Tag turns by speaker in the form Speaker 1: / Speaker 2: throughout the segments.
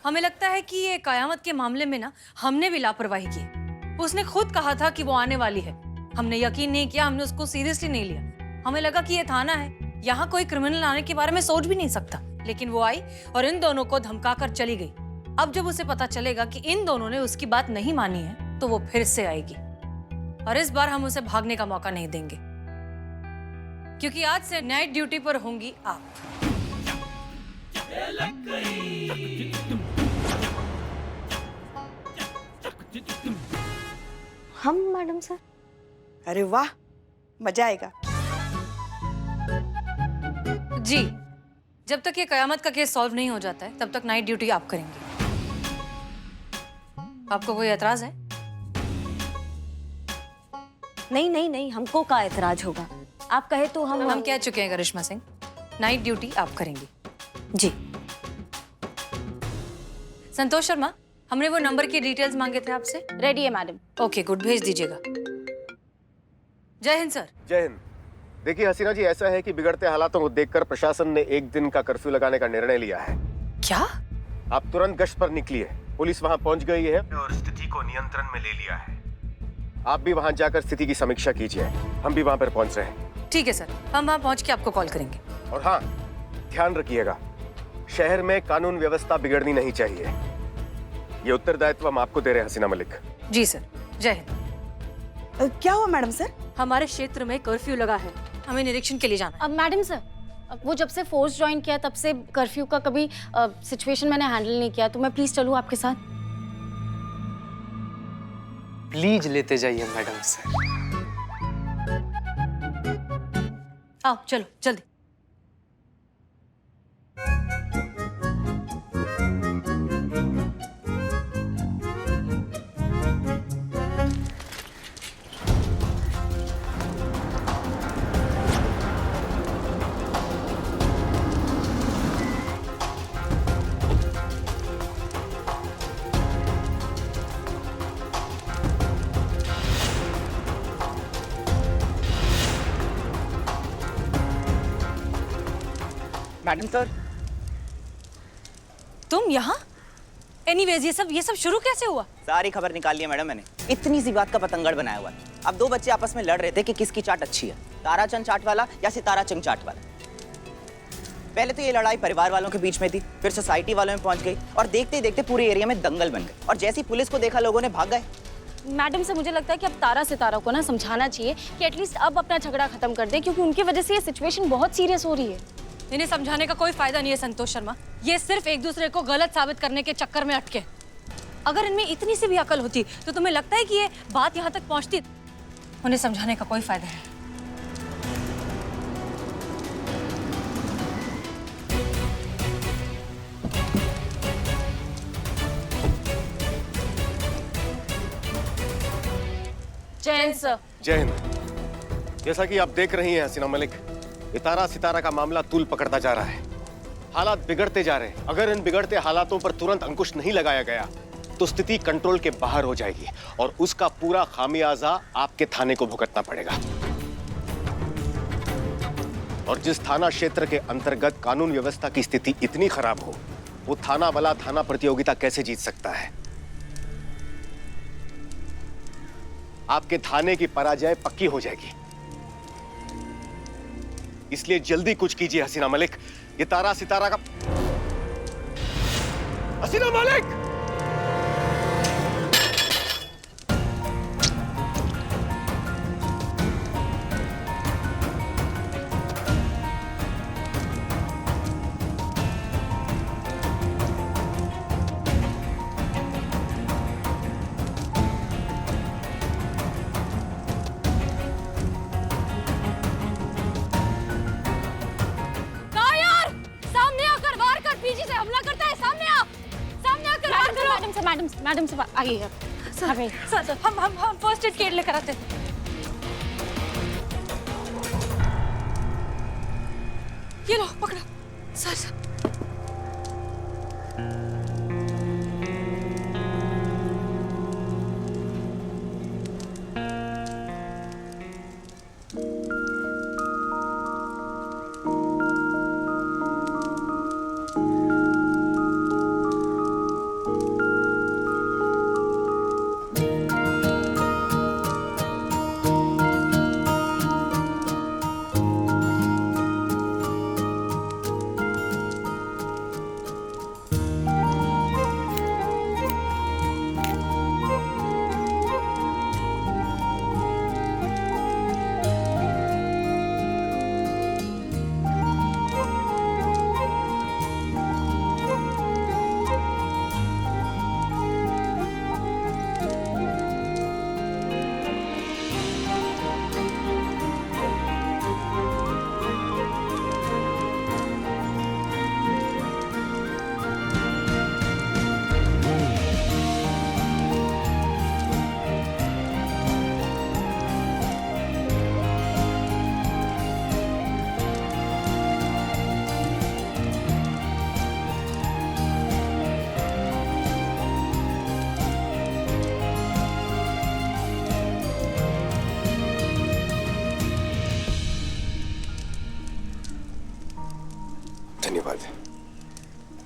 Speaker 1: हमें लगता है कि ये कयामत के मामले में ना हमने भी लापरवाही की। उसने खुद कहा था कि वो आने वाली है। हमने यकीन नहीं किया, हमने उसको सीरियसली नहीं लिया। हमें लगा कि ये थाना है, यहाँ कोई क्रिमिनल आने के बारे में सोच भी नहीं सकता। लेकिन वो आई और इन दोनों को धमका कर चली गई। अब जब उसे पता चलेगा कि इन दोनों ने उसकी बात नहीं मानी है, तो वो फिर से आएगी। और इस बार हम उसे भागने का मौका नहीं देंगे, क्योंकि आज से नाइट ड्यूटी पर होंगी आप।
Speaker 2: हम मैडम सर?
Speaker 3: अरे वाह, मजा आएगा।
Speaker 1: जी, जब तक ये कयामत का केस सॉल्व नहीं हो जाता है, तब तक नाइट ड्यूटी आप करेंगे। आपको कोई एतराज है?
Speaker 2: नहीं नहीं नहीं, हमको का एतराज होगा। आप कहे तो हम
Speaker 1: कह चुके हैं करिश्मा सिंह, नाइट ड्यूटी आप करेंगी।
Speaker 2: जी।
Speaker 1: संतोष शर्मा, हमने वो नंबर की डिटेल्स मांगे थे आपसे।
Speaker 2: रेडी है मैडम।
Speaker 1: ओके गुड, भेज दीजिएगा। जय हिंद सर।
Speaker 4: जय हिंद। देखिए हसीना जी, ऐसा है कि बिगड़ते हालातों को देखकर प्रशासन ने एक दिन का कर्फ्यू लगाने का निर्णय लिया है।
Speaker 1: क्या?
Speaker 4: आप तुरंत गश्त पर निकलिए। पुलिस वहां पहुंच गई है और स्थिति को नियंत्रण में ले लिया है। आप भी वहां जाकर स्थिति की समीक्षा कीजिए। हम भी वहां पर पहुंच रहे हैं।
Speaker 1: ठीक है सर, हम वहां पहुंच के आपको कॉल करेंगे।
Speaker 4: और हाँ, ध्यान रखिएगा, शहर में कानून व्यवस्था बिगड़नी नहीं चाहिए। ये उत्तरदायित्व हम आपको दे रहे हैं हसीना मलिक।
Speaker 1: जी सर, जय हिंद।
Speaker 3: क्या हुआ मैडम सर?
Speaker 1: हमारे क्षेत्र में कर्फ्यू लगा है, हमें निरीक्षण के लिए जाना है।
Speaker 5: अब मैडम सर, वो जब से फोर्स ज्वाइन किया तब से कर्फ्यू का कभी सिचुएशन मैंने हैंडल नहीं किया, तो मैं प्लीज चलूं आपके साथ?
Speaker 6: प्लीज लेते जाइए मैडम सर।
Speaker 1: आओ चलो जल्दी।
Speaker 3: मैडम सर,
Speaker 1: तुम यहाँ? एनीवेज, ये सब शुरू कैसे हुआ?
Speaker 7: सारी खबर निकाल ली है मैडम मैंने। इतनी सी बात का पतंगड़ बनाया हुआ है। अब दो बच्चे आपस में लड़ रहे थे कि किसकी चाट अच्छी है, ताराचंद चाट वाला या सितारा चंद चाट वाला। पहले तो ये लड़ाई परिवार वालों के बीच में थी, फिर सोसाइटी वालों में पहुंच गई और देखते ही देखते पूरे एरिया में दंगल बन गए। और जैसी पुलिस को देखा, लोगों ने भाग गए।
Speaker 5: मैडम से मुझे लगता है कि अब तारा सितारा को ना समझाना चाहिए कि एटलीस्ट अब अपना झगड़ा खत्म कर दे, क्योंकि उनकी वजह से ये सिचुएशन बहुत सीरियस हो रही है।
Speaker 1: इन्हें समझाने का कोई फायदा नहीं है संतोष शर्मा। ये सिर्फ एक दूसरे को गलत साबित करने के चक्कर में अटके। अगर इनमें इतनी सी भी अकल होती तो तुम्हें लगता है कि ये बात यहाँ तक पहुँचती? उन्हें समझाने का कोई फायदा है?
Speaker 5: जय हिंद सर।
Speaker 4: जय हिंद। जैसा कि आप देख रही हैं हसीना मलिक, ये तारा सितारा का मामला तूल पकड़ता जा रहा है। हालात बिगड़ते जा रहे हैं। अगर इन बिगड़ते हालातों पर तुरंत अंकुश नहीं लगाया गया तो स्थिति कंट्रोल के बाहर हो जाएगी और उसका पूरा खामियाजा आपके थाने को भुगतना पड़ेगा। और जिस थाना क्षेत्र के अंतर्गत कानून व्यवस्था की स्थिति इतनी खराब हो, वो थाना वाला थाना प्रतियोगिता कैसे जीत सकता है? आपके थाने की पराजय पक्की हो जाएगी। इसलिए जल्दी कुछ कीजिए हसीना मलिक। ये तारा सितारा का... हसीना मलिक!
Speaker 5: मैडम से आइए
Speaker 1: सर, हम फर्स्ट एड किट लेकर आते हैं। ये लो पकड़ो सर।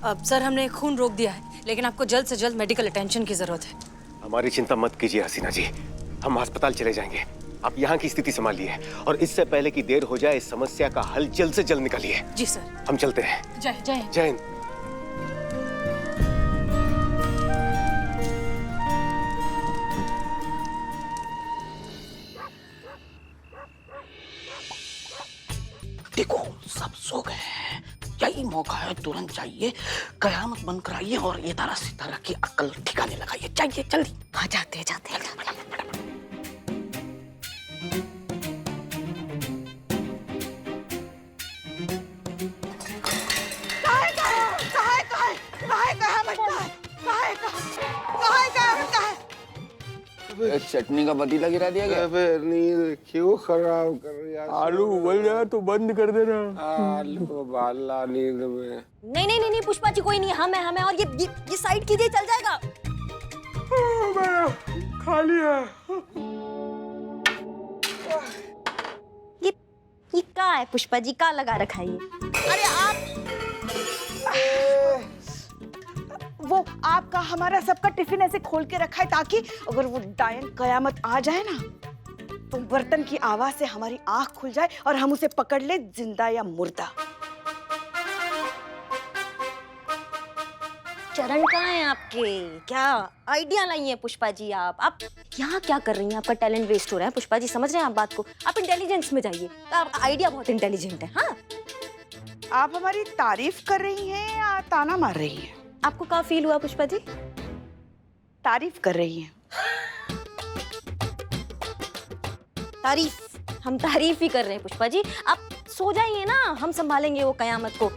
Speaker 1: अब सर हमने खून रोक दिया है, लेकिन आपको जल्द से जल्द मेडिकल अटेंशन की जरूरत है।
Speaker 4: हमारी चिंता मत कीजिए हसीना जी, हम अस्पताल चले जाएंगे। आप यहाँ की स्थिति संभालिए और इससे पहले कि देर हो जाए इस समस्या का हल जल्द से जल्द निकालिए।
Speaker 1: जी सर।
Speaker 4: हम चलते हैं।
Speaker 1: जय जय।
Speaker 4: जय हिंद।
Speaker 8: देखो सब सो गए हैं, यही मौका है, तुरंत जाइए, कयामत बंद कराइए और ये तारा सितारा की अक्ल ठिकाने लगाइए। चाहिए जल्दी।
Speaker 2: हाँ जाते हैं जाते हैं।
Speaker 8: चटनी का पतीला गिरा दिया गया।
Speaker 9: फिर नींद क्यों खराब कर रही है?
Speaker 8: आलू उबल जाए तो बंद कर देना।
Speaker 9: आलू उबाला नींद में।
Speaker 2: नहीं नहीं नहीं नहीं पुष्पा जी कोई नहीं, हम है और ये साइड कीजिए, चल जाएगा।
Speaker 8: खाली है।
Speaker 2: ये क्या है पुष्पा जी, क्या लगा रखा है ये?
Speaker 3: अरे आप वो आपका हमारा सबका टिफिन ऐसे खोल के रखा है ताकि अगर वो डायन कयामत आ जाए ना तो बर्तन की आवाज से हमारी आंख खुल जाए और हम उसे पकड़ ले जिंदा या मुर्दा।
Speaker 2: चरण कहाँ हैं आपके? क्या आइडिया लाई है पुष्पा जी? आप यहाँ क्या कर रही हैं? आपका टैलेंट वेस्ट हो रहा है पुष्पा जी, समझ रहे हैं आप बात को? आप इंटेलिजेंस में जाइए, आपका आइडिया बहुत इंटेलिजेंट है। हाँ
Speaker 3: आप हमारी तारीफ कर रही हैं या ताना मार रही हैं?
Speaker 2: आपको क्या फील हुआ पुष्पा जी?
Speaker 3: तारीफ कर रही हैं।
Speaker 2: तारीफ? हम तारीफ ही कर रहे हैं पुष्पा जी, आप सो जाइए ना, हम संभालेंगे वो कयामत को।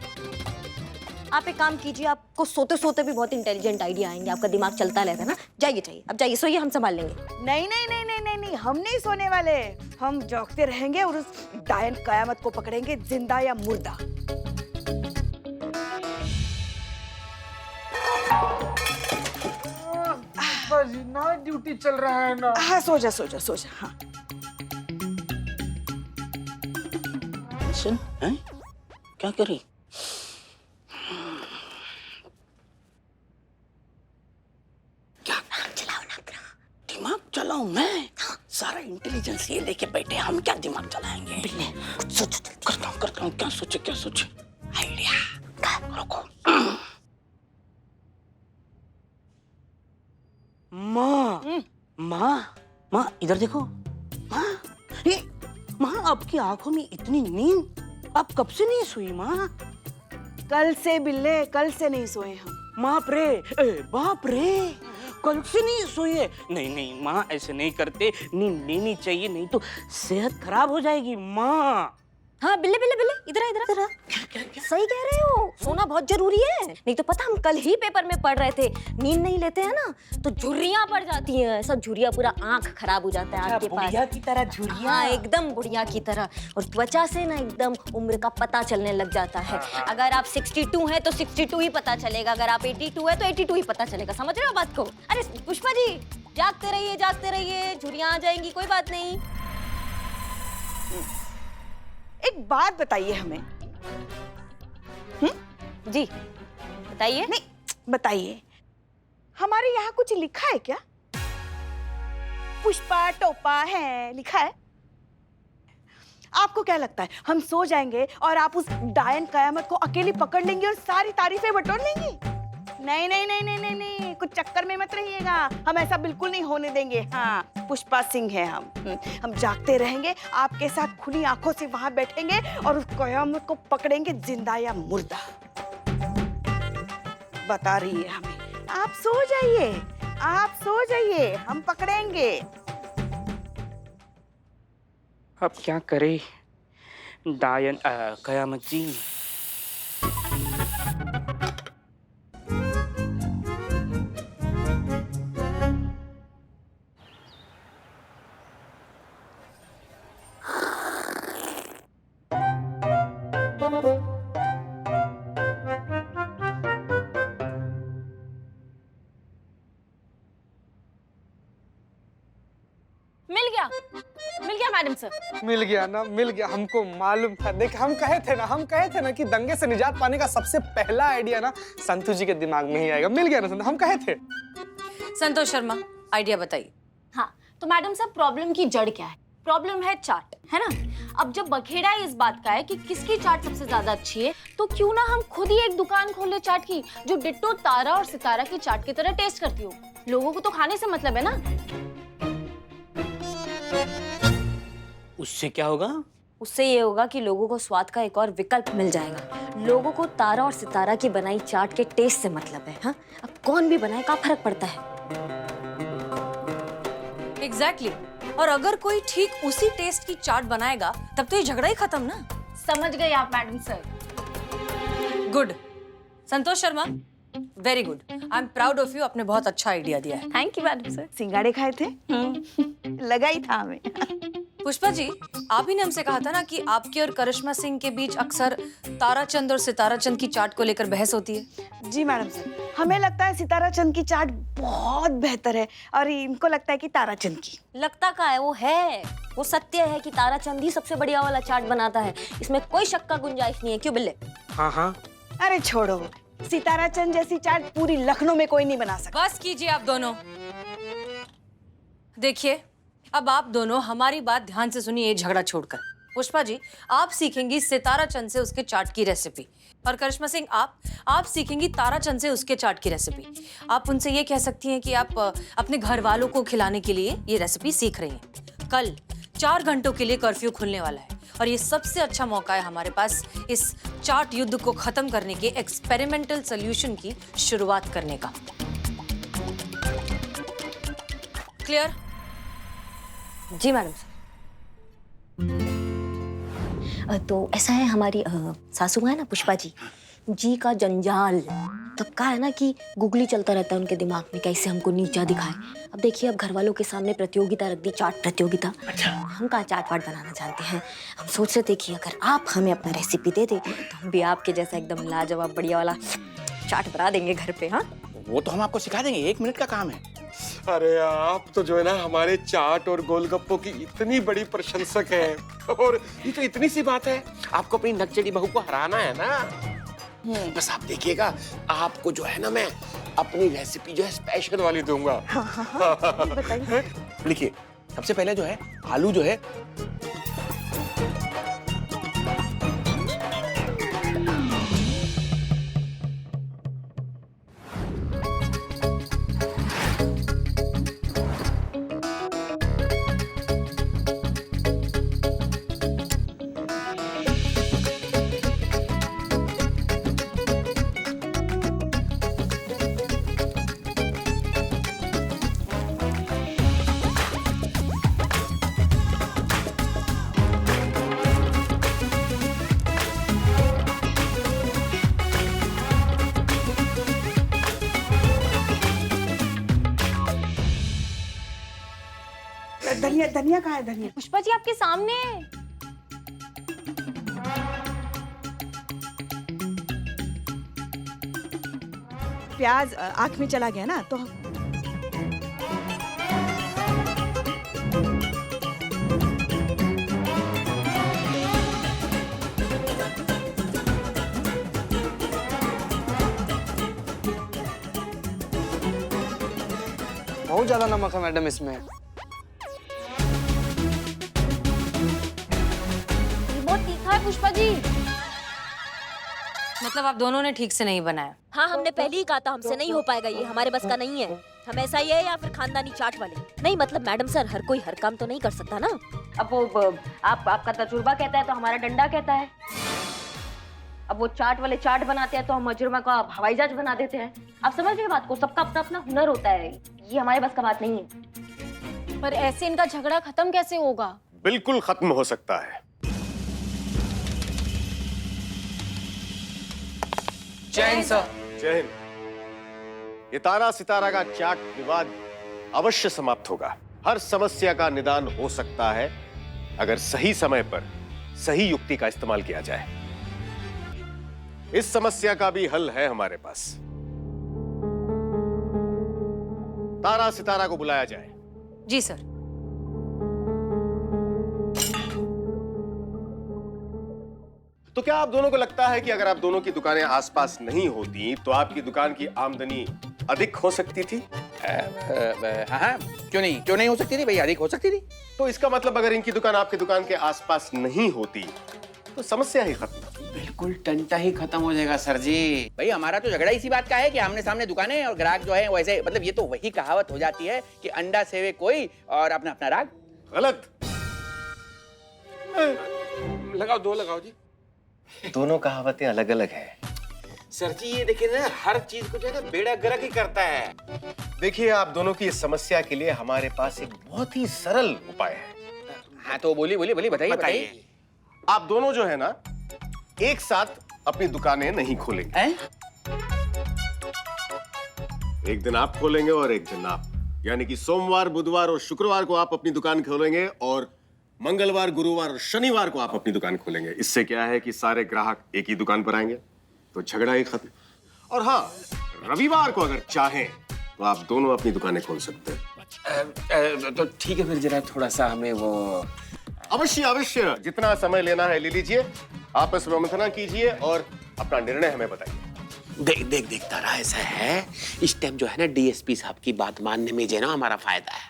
Speaker 2: आप एक काम कीजिए, आपको सोते सोते भी बहुत इंटेलिजेंट आइडिया आएंगे, आपका दिमाग चलता रहता है ना। जाइए जाइए, अब जाइए, सोइए, हम संभाल लेंगे।
Speaker 3: नहीं नहीं नहीं नहीं नहीं नहीं, हम नहीं सोने वाले, हम जागते रहेंगे और उस डायन कयामत को पकड़ेंगे जिंदा या मुर्दा।
Speaker 9: नाइट ड्यूटी चल रहा है ना।
Speaker 3: हाँ सो जा सो जा सो जा। हाँ
Speaker 8: सुन, हैं? क्या करी? दिमाग चलाऊं मैं? सारा इंटेलिजेंस ये लेके बैठे, हम क्या दिमाग चलाएंगे? कुछ सोचो, करता हूँ। क्या सोचे? आइडिया। रुको। माँ इधर देखो। माँ आपकी आंखों में इतनी नींद, आप कब से नहीं सोई माँ?
Speaker 3: कल से बिल्ले, कल से नहीं सोए हम।
Speaker 8: बाप रे, कल से नहीं सोए? नहीं माँ, ऐसे नहीं करते, नींद लेनी चाहिए, नहीं तो सेहत खराब हो जाएगी माँ।
Speaker 2: हाँ बिल्ले बिल्ले बिल्ले, इधर सही कह रहे हो, सोना बहुत जरूरी है। नहीं तो पता, हम कल ही पेपर में पढ़ रहे थे, नींद नहीं लेते हैं ना तो झुर्रियां पड़ जाती हैं, सब झुर्रियां, पूरा आंख खराब हो जाता है आपके पास।
Speaker 8: बुढ़िया की तरह झुर्रियां।
Speaker 2: हाँ एकदम बुढ़िया की तरह, और त्वचा से ना एकदम उम्र का पता चलने लग जाता है। अगर आप 62 हैं तो 62 ही पता चलेगा, अगर आप 82 हैं तो 82 ही पता चलेगा। समझ रहे हो बात को? अरे पुष्पा जी, जागते रहिए, झुर्रियां आ जाएंगी, कोई बात नहीं।
Speaker 3: एक बात बताइए हमें।
Speaker 2: जी बताइए।
Speaker 3: नहीं बताइए, हमारे यहाँ कुछ लिखा है क्या? पुष्पा टोपा है लिखा है? आपको क्या लगता है हम सो जाएंगे और आप उस डायन कयामत को अकेली पकड़ लेंगे और सारी तारीफें बटोर लेंगी? नहीं नहीं नहीं नहीं नहीं नहीं, कुछ चक्कर में मत रहिएगा, हम ऐसा बिल्कुल नहीं होने देंगे। हाँ पुष्पा सिंह है हम जागते रहेंगे, आपके साथ खुली आंखों से वहां बैठेंगे और उस कयामत को पकड़ेंगे जिंदा या मुर्दा। बता रही है हमें। आप सो जाइए, हम पकड़ेंगे।
Speaker 8: अब क्या करे डायन कयामत जी?
Speaker 5: मिल गया मैडम सर।
Speaker 6: मिल गया ना, मिल गया, हमको मालूम था। देख हम कहे थे ना कि दंगे से निजात पाने का सबसे पहला आइडिया ना संतोष जी के दिमाग में ही आएगा। मिल गया ना संतोष, हम कहे थे।
Speaker 1: संतोष शर्मा, आइडिया बताइए।
Speaker 5: हाँ तो मैडम सर, प्रॉब्लम की जड़ क्या है? प्रॉब्लम है चाट, है ना? अब जब बखेड़ा इस बात का है कि किसकी चाट सबसे ज्यादा अच्छी है, तो क्यों ना हम खुद ही एक दुकान खोल ले चाट की, जो डिट्टो तारा और सितारा की चाट की तरह टेस्ट करती हो। लोगों को तो खाने से मतलब है ना।
Speaker 8: उससे क्या होगा?
Speaker 2: उससे ये होगा कि लोगों को स्वाद का एक और विकल्प मिल जाएगा। लोगों को तारा और सितारा की बनाई चाट के टेस्ट से मतलब है। हाँ, अब कौन भी बनाए, क्या फर्क पड़ता है?
Speaker 1: एग्जैक्टली। और अगर कोई ठीक उसी टेस्ट की चाट बनाएगा तब तो ये झगड़ा ही खत्म ना।
Speaker 5: समझ गए आप madam sir.
Speaker 1: Good Santosh Sharma, very good. I am proud of you, आपने बहुत अच्छा आइडिया दिया है।
Speaker 2: Thank you madam sir.
Speaker 3: सिंगाड़े खाए थे? लगा ही था हमें।
Speaker 1: पुष्पा जी, आप ही ने हमसे कहा था ना कि आपके और करिश्मा सिंह के बीच अक्सर ताराचंद और सिताराचंद की चाट को लेकर बहस होती है।
Speaker 3: जी मैडम सर, हमें लगता है सितारा चंद की चाट बहुत बेहतर है और इनको लगता है कि ताराचंद की।
Speaker 2: लगता का है, वो है, वो सत्य है कि ताराचंद ही सबसे बढ़िया वाला चाट बनाता है। इसमें कोई शक का गुंजाइश नहीं है। क्यों बिल्ले?
Speaker 6: हाँ हाँ,
Speaker 3: अरे छोड़ो, सितारा चंद जैसी चाट पूरी लखनऊ में कोई नहीं बना सकता।
Speaker 1: बस कीजिए आप दोनों। देखिए, अब आप दोनों हमारी बात ध्यान से सुनिए, झगड़ा छोड़कर। पुष्पा जी, आप सीखेंगी सिताराचंद से उसके चाट की रेसिपी, और करिश्मा सिंह आप सीखेंगी ताराचंद से उसके चाट की रेसिपी। आप उनसे ये कह सकती हैं कि आप अपने घर वालों को खिलाने के लिए ये रेसिपी सीख रही हैं। कल 4 घंटों के लिए कर्फ्यू खुलने वाला है और ये सबसे अच्छा मौका है हमारे पास इस चाट युद्ध को खत्म करने के एक्सपेरिमेंटल सॉल्यूशन की शुरुआत करने का। क्लियर?
Speaker 2: जी मैडम सर। तो ऐसा है, हमारी सासू माँ है ना पुष्पा जी का जंजाल तब का है ना कि गुगली चलता रहता है उनके दिमाग में, कैसे हमको नीचा दिखाए। अब देखिए, अब घर वालों के सामने प्रतियोगिता रख दी, चाट प्रतियोगिता। हम कहाँ चाट वाट बनाना जानते हैं। हम सोच रहे थे कि अगर आप हमें अपना रेसिपी दे दे तो हम भी आपके जैसा एकदम लाजवाब बढ़िया वाला चाट बना देंगे घर पे। हाँ,
Speaker 8: वो तो हम आपको सिखा देंगे, 1 मिनट का काम है।
Speaker 9: अरे आप तो जो है ना हमारे चाट और गोलगप्पों की इतनी बड़ी प्रशंसक हैं, और ये तो इतनी सी बात है, आपको अपनी नकचड़ी बहू को हराना है ना। बस आप देखिएगा, आपको जो है ना मैं अपनी रेसिपी जो है स्पेशल वाली दूंगा।
Speaker 3: बताइए।
Speaker 8: देखिए, सबसे पहले जो है आलू जो है
Speaker 3: धनिया, धनिया कहाँ है? धनिया
Speaker 5: पुष्पा जी आपके सामने है।
Speaker 3: प्याज आँख में चला गया ना, तो
Speaker 6: बहुत ज्यादा नमक है मैडम इसमें।
Speaker 5: बहुत तीखा है पुष्पा जी।
Speaker 1: मतलब आप दोनों ने ठीक से नहीं बनाया।
Speaker 2: हाँ, हमने पहले ही कहा था हमसे नहीं हो पाएगा, ये हमारे बस का नहीं है। हम ऐसा ही है या फिर खानदानी चाट वाले नहीं। मतलब मैडम सर, हर कोई हर काम तो नहीं कर सकता ना। अब वो आपका तजुर्बा कहता है तो हमारा डंडा कहता है। अब वो चाट वाले चाट बनाते हैं तो हम मजुर्मा का हवाई जहाज बना देते हैं। आप समझ रहे बात को? सबका अपना अपना हुनर होता है, ये हमारे बस का बात नहीं है।
Speaker 5: पर ऐसे इनका झगड़ा खत्म कैसे होगा?
Speaker 4: बिल्कुल खत्म हो सकता है।
Speaker 6: जय हिंद सर।
Speaker 4: जय हिंद। ये तारा सितारा का चाट विवाद अवश्य समाप्त होगा। हर समस्या का निदान हो सकता है अगर सही समय पर सही युक्ति का इस्तेमाल किया जाए। इस समस्या का भी हल है हमारे पास। तारा सितारा को बुलाया जाए।
Speaker 1: जी सर।
Speaker 4: तो क्या आप दोनों को लगता है कि अगर आप दोनों की दुकानें आसपास नहीं होती तो आपकी दुकान की आमदनी अधिक हो सकती थी?
Speaker 10: हाँ, क्यों नहीं हो सकती थी भाई, अधिक हो सकती थी।
Speaker 4: तो इसका मतलब अगर इनकी दुकान आपकी दुकान के आसपास नहीं होती तो समस्या ही खत्म।
Speaker 10: बिल्कुल टंटा ही खत्म हो जाएगा सर जी। भाई हमारा तो झगड़ा इसी बात का है कि आमने सामने दुकानें और ग्राहक जो है वैसे, मतलब ये तो वही कहावत हो जाती है कि अंडा सेवे कोई और अपना अपना राग।
Speaker 4: गलत।
Speaker 9: लगाओ, दो लगाओ जी।
Speaker 4: दोनों कहावतें अलग अलग हैं।
Speaker 9: सर जी ये देखिए ना, हर चीज को जो है ना बेड़ा गर्क ही करता है।
Speaker 4: देखिए, आप दोनों की इस समस्या के लिए हमारे पास एक बहुत ही सरल उपाय है।
Speaker 10: हाँ तो बोलिए बताइए।
Speaker 4: आप दोनों जो है ना एक साथ अपनी दुकानें नहीं खोलेंगे। एक दिन आप खोलेंगे और एक दिन आप, यानी कि सोमवार, बुधवार और शुक्रवार को आप अपनी दुकान खोलेंगे और मंगलवार, गुरुवार और शनिवार को आप अपनी दुकान खोलेंगे। इससे क्या है कि सारे ग्राहक एक ही दुकान पर आएंगे, तो झगड़ा ही खत्म। और हाँ, रविवार को अगर चाहें तो आप दोनों अपनी दुकानें खोल सकते हैं।
Speaker 9: तो ठीक है, फिर जरा थोड़ा सा हमें वो।
Speaker 4: अवश्य अवश्य, जितना समय लेना है ले लीजिए, आपस में मंथना कीजिए और अपना निर्णय हमें बताइए।
Speaker 8: देख तारा, ऐसा है इस टाइम जो है ना डीएसपी साहब की बात मानने में जो है ना हमारा फायदा है।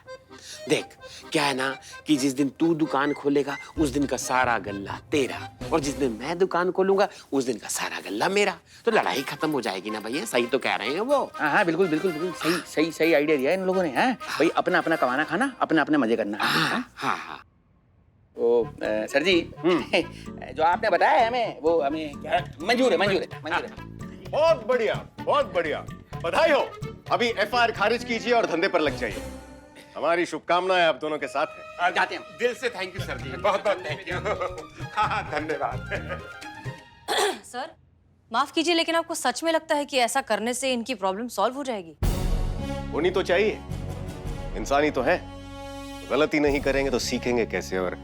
Speaker 8: देख क्या है ना कि जिस दिन तू दुकान खोलेगा उस दिन का सारा गल्ला तेरा, और जिस दिन मैं दुकान खोलूंगा उस दिन का सारा गल्ला मेरा, तो लड़ाई खत्म हो जाएगी ना भैया। सही तो कह रहे हैं वो।
Speaker 10: हाँ बिल्कुल सही आइडिया दिया इन लोगों ने। हाँ भाई, अपना अपना कमाना खाना, अपना अपना मजे करना।
Speaker 8: हाँ।
Speaker 10: वो सर जी जो आपने बताया हमें, वो हमें क्या मंजूर है।
Speaker 4: बहुत बढ़िया, बधाई हो। अभी एफआईआर खारिज कीजिए और धंधे पर लग जाइए। हमारी शुभकामनाएं आप दोनों के साथ हैं।
Speaker 10: जाते हैं।
Speaker 9: दिल से थैंक यू सर जी, बहुत बहुत थैंक यू। हाँ, धन्यवाद।
Speaker 1: सर माफ कीजिए, लेकिन आपको सच में लगता है कि ऐसा करने से इनकी प्रॉब्लम सॉल्व हो जाएगी?
Speaker 4: होनी तो चाहिए, इंसानी तो है। गलती नहीं करेंगे तो सीखेंगे कैसे, और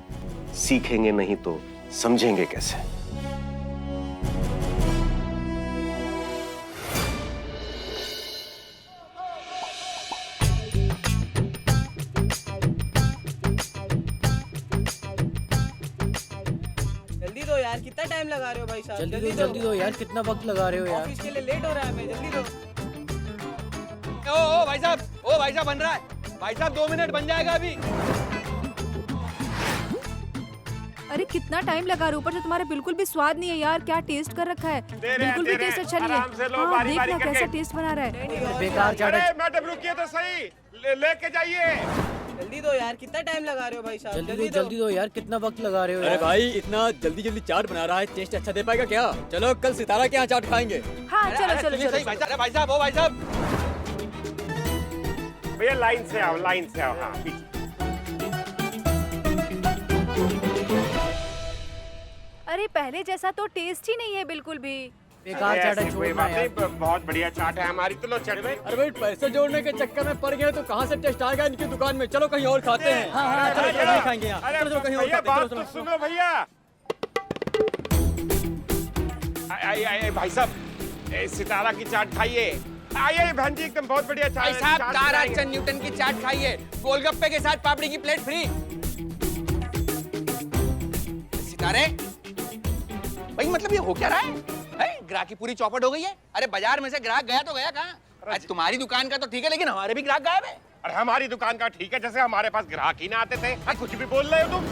Speaker 4: सीखेंगे नहीं तो समझेंगे कैसे।
Speaker 6: जल्दी दो यार, कितना टाइम लगा रहे हो भाई साहब?
Speaker 11: जल्दी दो यार, कितना वक्त लगा रहे हो यार?
Speaker 6: ऑफिस के लिए लेट हो रहा है, हमें जल्दी दो।
Speaker 10: ओ भाई साहब बन रहा है। भाई साहब 2 मिनट बन जाएगा अभी।
Speaker 12: अरे कितना टाइम लगा रहे हो, ऊपर से तुम्हारे बिल्कुल भी स्वाद नहीं है यार। क्या टेस्ट कर रखा है, बिल्कुल भी टेस्ट अच्छा नहीं है। हाँ, देखना कैसा टेस्ट बना रहा है।
Speaker 11: बेकार चाट है।
Speaker 9: मैडम रुकिए तो सही, लेके जाइए।
Speaker 6: जल्दी दो यार, कितना टाइम लगा रहे हो भाई साहब?
Speaker 11: जल्दी दो यार, कितना वक्त लगा रहे हो? अरे भाई, इतना जल्दी चाट बना रहा है, टेस्ट अच्छा दे पाएगा क्या? चलो कल सितारा के यहाँ चाट खाएंगे।
Speaker 12: हाँ चलो।
Speaker 10: भाई साहब
Speaker 9: भैया लाइन से आओ। हाँ पीछे।
Speaker 12: अरे पहले जैसा तो टेस्ट ही नहीं है बिल्कुल भी।
Speaker 11: बेकार चाट है, छोड़ना यार।
Speaker 9: बहुत बढ़िया चाट है हमारी, तो लो चढ़ भाई।
Speaker 11: अरे भाई, पैसे जोड़ने के चक्कर में पड़ गए तो कहाँ से टेस्ट आएगा इनकी दुकान में? चलो कहीं और खाते हैं। हाँ, चलो नहीं खाएंगे यहाँ। चलो कहीं और खाते हैं।
Speaker 9: बात तो सुनो भैया। आइए भाई साहब, सितारा की चाट खाइए। आइए बहन जी, एकदम बहुत बढ़िया चाट।
Speaker 10: भाई साहब ताराचंद न्यूटन की चाट खाइए, गोलगप्पे के साथ पापड़ी की प्लेट फ्री। सितारे भाई, मतलब ये हो क्या रहा है? ग्राहक की पूरी चौपट हो गई है। अरे बाजार में से ग्राहक गया तो गया कहाँ? आज तुम्हारी दुकान का तो ठीक है, लेकिन हमारे भी ग्राहक गायब है।
Speaker 9: अरे हमारी दुकान का ठीक है, जैसे हमारे पास ग्राहक ही ना आते थे। कुछ भी बोल रहे हो तुम।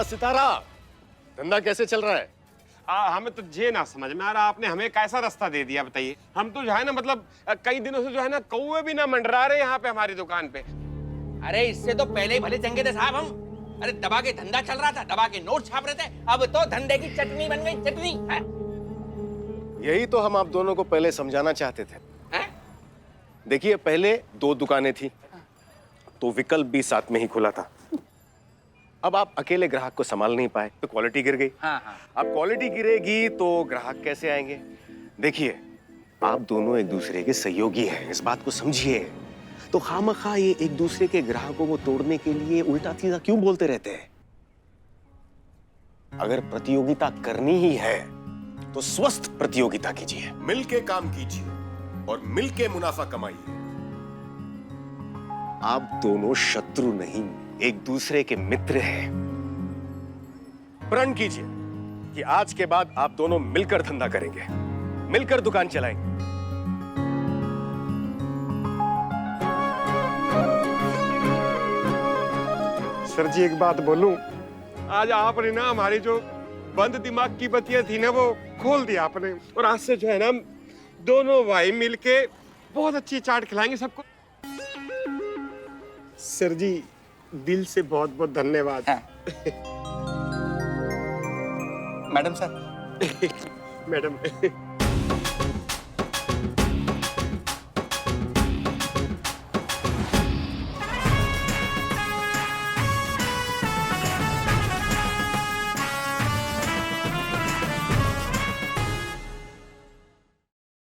Speaker 4: सितारा, धंधा कैसे चल रहा है?
Speaker 9: हमें तो ये ना समझ में आ रहा, आपने हमें कैसा रास्ता दे दिया बताइए। हम तो जो है ना, मतलब कई दिनों से जो है ना कौवे भी ना मंडरा रहे यहाँ पे हमारी दुकान पे।
Speaker 10: अरे इससे तो पहले ही भले चंगे थे साहब हम। अरे दबा के धंधा चल रहा था, दबा के नोट छाप रहे थे, अब तो धंधे की चटनी बन गई, चटनी है?
Speaker 4: यही तो हम आप दोनों को पहले समझाना चाहते थे। देखिए, पहले 2 दुकानें थी तो विकल्प भी साथ में ही खुला था। अब आप अकेले ग्राहक को संभाल नहीं पाए तो क्वालिटी गिर गई। अब क्वालिटी गिरेगी तो ग्राहक कैसे आएंगे? देखिए, आप दोनों एक दूसरे के सहयोगी हैं, इस बात को समझिए। तो खामखा ये एक दूसरे के ग्राहकों को तोड़ने के लिए उल्टा सीधा क्यों बोलते रहते हैं? अगर प्रतियोगिता करनी ही है तो स्वस्थ प्रतियोगिता कीजिए, मिलके काम कीजिए, और मिलके मुनाफा कमाइए। आप दोनों शत्रु नहीं, एक दूसरे के मित्र हैं। प्रण कीजिए कि आज के बाद आप दोनों मिलकर धंधा करेंगे, मिलकर दुकान चलाएंगे।
Speaker 9: सर जी एक बात बोलूं, आज आपने ना हमारी जो बंद दिमाग की बत्तियां थी ना वो खोल दिया आपने, और आज से जो है ना दोनों भाई मिलके बहुत अच्छी चाट खिलाएंगे सबको। सर जी दिल से बहुत बहुत धन्यवाद।
Speaker 10: Madam sir
Speaker 9: madam